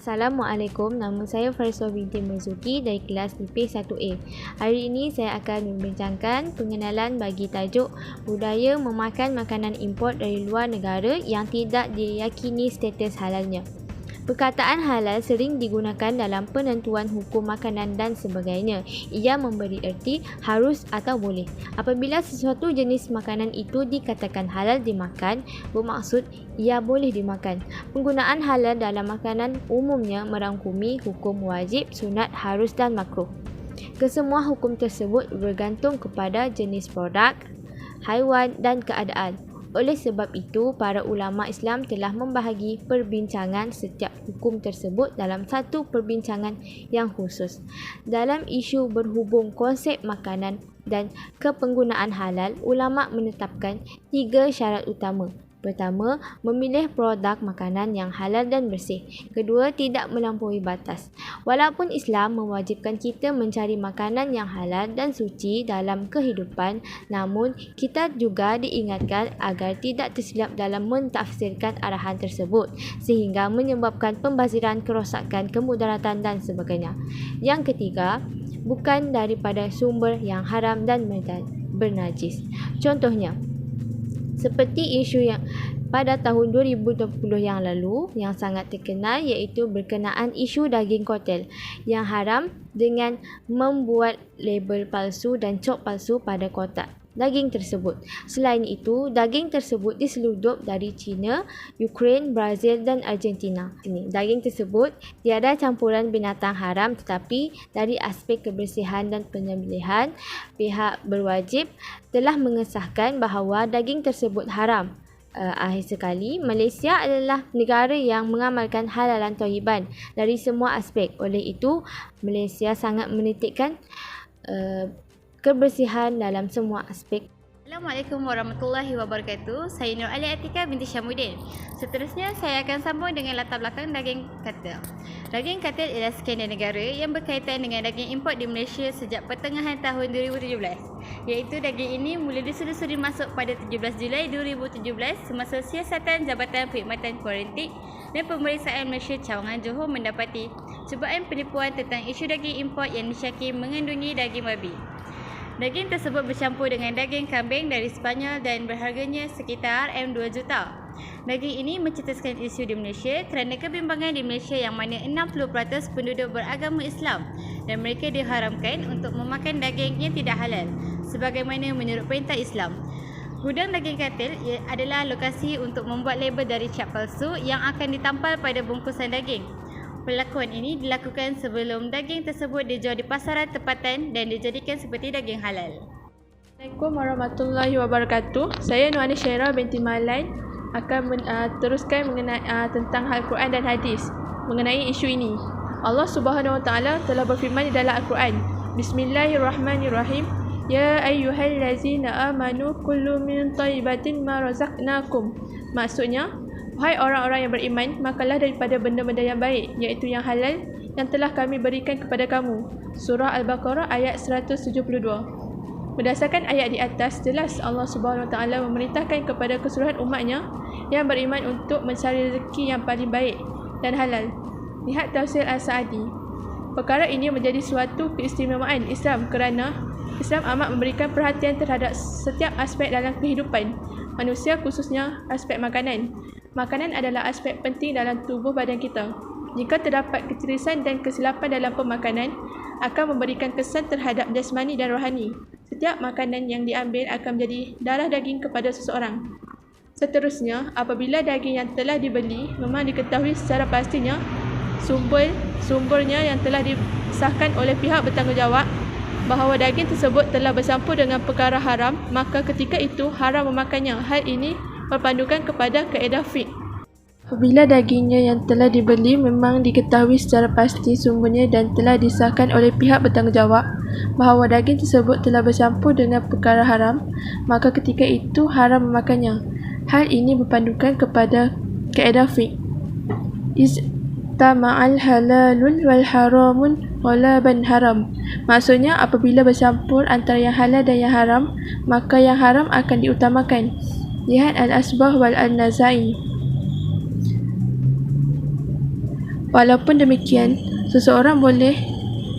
Assalamualaikum, nama saya Fariswa binti Marzuki dari kelas IP1A. Hari ini saya akan membincangkan pengenalan bagi tajuk budaya memakan makanan import dari luar negara yang tidak diyakini status halalnya. Perkataan halal sering digunakan dalam penentuan hukum makanan dan sebagainya. Ia memberi erti harus atau boleh. Apabila sesuatu jenis makanan itu dikatakan halal dimakan, bermaksud ia boleh dimakan. Penggunaan halal dalam makanan umumnya merangkumi hukum wajib, sunat, harus dan makruh. Kesemua hukum tersebut bergantung kepada jenis produk, haiwan dan keadaan. Oleh sebab itu, para ulama Islam telah membahagi perbincangan setiap hukum tersebut dalam satu perbincangan yang khusus. Dalam isu berhubung konsep makanan dan kepenggunaan halal, ulama menetapkan 3 syarat utama. Pertama, memilih produk makanan yang halal dan bersih. Kedua, tidak melampaui batas. Walaupun Islam mewajibkan kita mencari makanan yang halal dan suci dalam kehidupan, namun kita juga diingatkan agar tidak tersilap dalam mentafsirkan arahan tersebut sehingga menyebabkan pembaziran, kerosakan, kemudaratan dan sebagainya. Yang ketiga, bukan daripada sumber yang haram dan bernajis. Contohnya, seperti isu yang pada tahun 2020 yang lalu yang sangat terkenal, iaitu berkenaan isu daging kotel yang haram dengan membuat label palsu dan cok palsu pada kotak daging tersebut. Selain itu, daging tersebut diseludup dari China, Ukraine, Brazil dan Argentina. Daging tersebut tiada campuran binatang haram, tetapi dari aspek kebersihan dan penyembelihan, pihak berwajib telah mengesahkan bahawa daging tersebut haram. Akhir sekali, Malaysia adalah negara yang mengamalkan halalan thayyiban dari semua aspek. Oleh itu, Malaysia sangat menitikkan kebersihan dalam semua aspek. Assalamualaikum warahmatullahi wabarakatuh. Saya Nur Ali Atika binti Syamuddin. Seterusnya saya akan sambung dengan latar belakang daging katil. Daging katil ialah skandal negara yang berkaitan dengan daging import di Malaysia sejak pertengahan tahun 2017. Iaitu daging ini mula diselusuri masuk pada 17 Julai 2017 semasa siasatan Jabatan Perkhidmatan Forensik dan Pemeriksaan Malaysia Cawangan Johor mendapati cubaan penipuan tentang isu daging import yang disyaki mengandungi daging babi. Daging tersebut bercampur dengan daging kambing dari Sepanyol dan berharganya sekitar M2 juta. Daging ini mencetuskan isu di Malaysia kerana kebimbangan di Malaysia yang mana 60% penduduk beragama Islam dan mereka diharamkan untuk memakan daging yang tidak halal sebagaimana menurut perintah Islam. Gudang daging katil adalah lokasi untuk membuat label dari cap palsu yang akan ditampal pada bungkusan daging. Perlakuan ini dilakukan sebelum daging tersebut dijual di pasaran tempatan dan dijadikan seperti daging halal. Assalamualaikum warahmatullahi wabarakatuh. Saya Nuani Syairah binti Malan akan teruskan mengenai tentang Al-Quran dan hadis mengenai isu ini. Allah Subhanahu Wa Taala telah berfirman di dalam Al-Quran, Bismillahirrahmanirrahim. Ya ayyuhallazina amanu kullu min thayyibatin ma razaqnakum. Maksudnya, wahai orang-orang yang beriman, makanlah daripada benda-benda yang baik, iaitu yang halal yang telah kami berikan kepada kamu. Surah Al-Baqarah ayat 172. Berdasarkan ayat di atas, jelas Allah Subhanahu Wa Taala memerintahkan kepada keseluruhan umatnya yang beriman untuk mencari rezeki yang paling baik dan halal. Lihat tafsir Al-Sa'di. Perkara ini menjadi suatu keistimewaan Islam kerana Islam amat memberikan perhatian terhadap setiap aspek dalam kehidupan manusia, khususnya aspek makanan. Makanan adalah aspek penting dalam tubuh badan kita. Jika terdapat ketirisan dan kesilapan dalam pemakanan, akan memberikan kesan terhadap jasmani dan rohani. Setiap makanan yang diambil akan menjadi darah daging kepada seseorang. Seterusnya, apabila daging yang telah dibeli memang diketahui secara pastinya sumbernya yang telah disahkan oleh pihak bertanggungjawab bahawa daging tersebut telah bercampur dengan perkara haram, maka ketika itu haram memakannya. Hal ini berpandukan kepada kaedah fiqh. Apabila dagingnya yang telah dibeli memang diketahui secara pasti sumbernya dan telah disahkan oleh pihak bertanggungjawab bahawa daging tersebut telah bercampur dengan perkara haram, maka ketika itu haram memakannya. Hal ini berpandukan kepada kaedah fiqh. Istama'al halalun wal haramun ghalaban haram. Maksudnya, apabila bercampur antara yang halal dan yang haram, maka yang haram akan diutamakan. Lihat Al-Asbah wal Al-Nazai. Walaupun demikian, seseorang boleh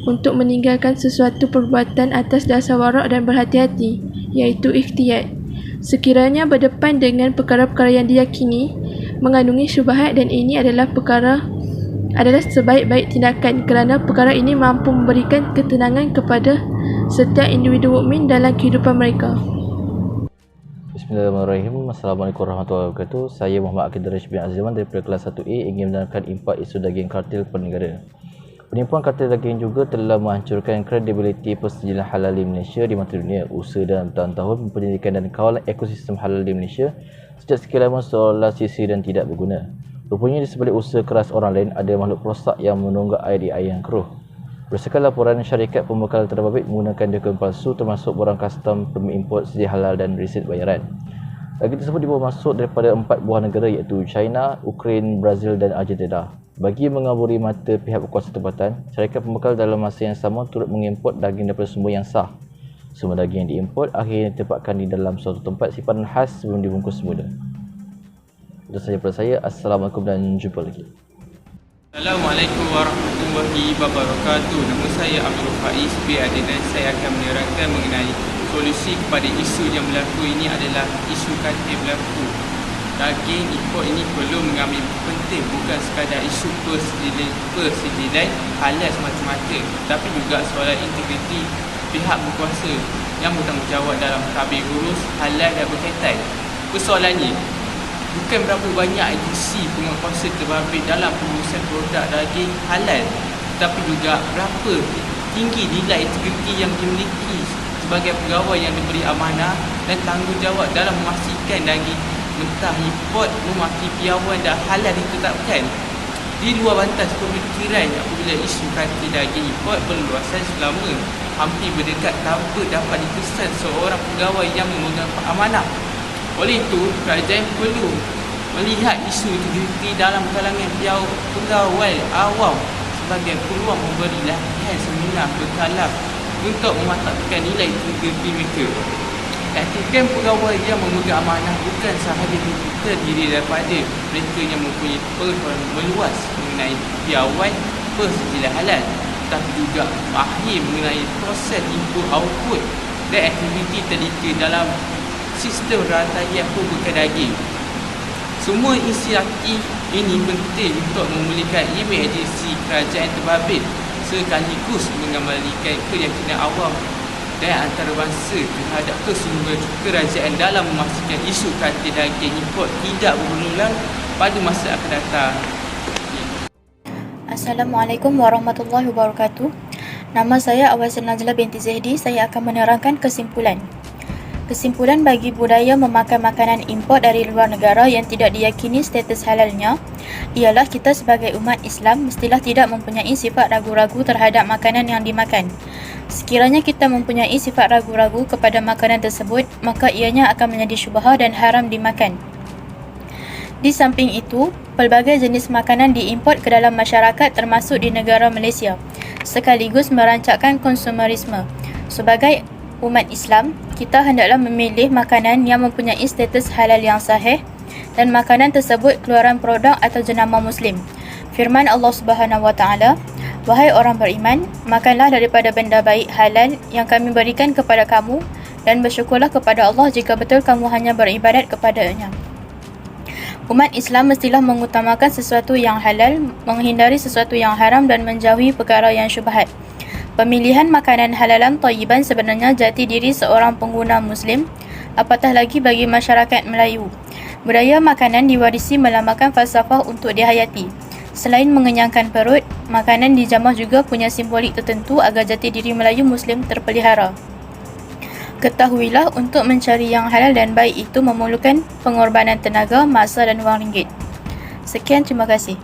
untuk meninggalkan sesuatu perbuatan atas dasar warak dan berhati-hati, iaitu ikhtiyat. Sekiranya berdepan dengan perkara-perkara yang diyakini mengandungi syubhat, dan ini adalah sebaik-baik tindakan kerana perkara ini mampu memberikan ketenangan kepada setiap individu mukmin dalam kehidupan mereka. Bismillahirrahmanirrahim. Assalamualaikum warahmatullahi wabarakatuh. Saya Muhammad Akid Rashid bin Azman daripada kelas 1A ingin menerangkan impak isu daging kartel per negara. Penipuan kartel daging juga telah menghancurkan kredibiliti persetujuan halal di Malaysia di mata dunia. Usaha dalam tahun-tahun penyelidikan dan kawalan ekosistem halal di Malaysia sejak sekian lama seolah sisi dan tidak berguna. Rupanya di sebalik usaha keras orang lain ada makhluk perosak yang menunggak air di air yang keruh. Berdasarkan laporan syarikat pembekalan terbabit menggunakan dokumen palsu termasuk borang custom, permit import, sedia halal dan resit bayaran. Daging tersebut dibawa masuk daripada 4 buah negara iaitu China, Ukraine, Brazil dan Argentina. Bagi mengaburi mata pihak berkuasa tempatan, syarikat pembekal dalam masa yang sama turut mengimport daging daripada sumber yang sah. Semua daging yang diimport akhirnya ditempatkan di dalam suatu tempat simpanan khas sebelum dibungkus semula. Itu sahaja daripada saya. Assalamualaikum dan jumpa lagi. Assalamualaikum warahmatullahi wabarakatuh. Nama saya Abdul Faiz BAD dan saya akan menerangkan mengenai solusi kepada isu yang berlaku ini adalah isu kartel berlaku. Daging import ini perlu mengambil penting bukan sekadar isu persediaan halal semata-mata, tapi juga soalan integriti pihak berkuasa yang bertanggungjawab dalam tabir urus halal dan berkaitan. Persoalannya, bukan berapa banyak agensi penguasa terbabit dalam pengurusan produk daging halal, tetapi juga berapa tinggi nilai integriti yang dimiliki sebagai pegawai yang diberi amanah dan tanggungjawab dalam memastikan daging mentah import mematuhi piawai dan halal ditetapkan. Di luar batas pemikiran apabila isu kartel daging import berluasan selama hampir berdekat tanpa dapat dikesan seorang pegawai yang memegang amanah. Oleh itu, kerajaan perlu melihat isu integriti dalam kalangan pegawai awam sebagai peluang memberi latihan seminar berkala untuk memantapkan nilai integriti mereka. Taktikan pegawai yang memegang amanah bukan sahaja terdiri daripada mereka yang mempunyai pengetahuan meluas mengenai piawai persediaan halal, tetapi juga mahir mengenai proses input output dan aktiviti terdiri dalam sistem rantaian pembekalan daging. Semua inisiatif ini penting untuk memulihkan imej agensi kerajaan terbabit sekaligus mengembalikan keyakinan awam dan antarabangsa terhadap kesungguhan kerajaan dalam memastikan isu kartel daging import tidak berulang pada masa akan datang. Assalamualaikum warahmatullahi wabarakatuh. Nama saya Awasin Najla binti Zahdi. Saya akan menerangkan kesimpulan. Kesimpulan bagi budaya memakan makanan import dari luar negara yang tidak diyakini status halalnya ialah kita sebagai umat Islam mestilah tidak mempunyai sifat ragu-ragu terhadap makanan yang dimakan. Sekiranya kita mempunyai sifat ragu-ragu kepada makanan tersebut, maka ianya akan menjadi syubhah dan haram dimakan. Di samping itu, pelbagai jenis makanan diimport ke dalam masyarakat termasuk di negara Malaysia, sekaligus merancakkan konsumerisme. Sebagai umat Islam, kita hendaklah memilih makanan yang mempunyai status halal yang sahih dan makanan tersebut keluaran produk atau jenama Muslim. Firman Allah Subhanahu Wa Taala, "Wahai orang beriman, makanlah daripada benda baik halal yang kami berikan kepada kamu dan bersyukurlah kepada Allah jika betul kamu hanya beribadat kepada-Nya." Umat Islam mestilah mengutamakan sesuatu yang halal, menghindari sesuatu yang haram dan menjauhi perkara yang syubhat. Pemilihan makanan halalan thayyiban sebenarnya jati diri seorang pengguna Muslim, apatah lagi bagi masyarakat Melayu. Budaya makanan diwarisi melambangkan falsafah untuk dihayati. Selain mengenyangkan perut, makanan dijamah juga punya simbolik tertentu agar jati diri Melayu Muslim terpelihara. Ketahuilah, untuk mencari yang halal dan baik itu memerlukan pengorbanan tenaga, masa dan wang ringgit. Sekian, terima kasih.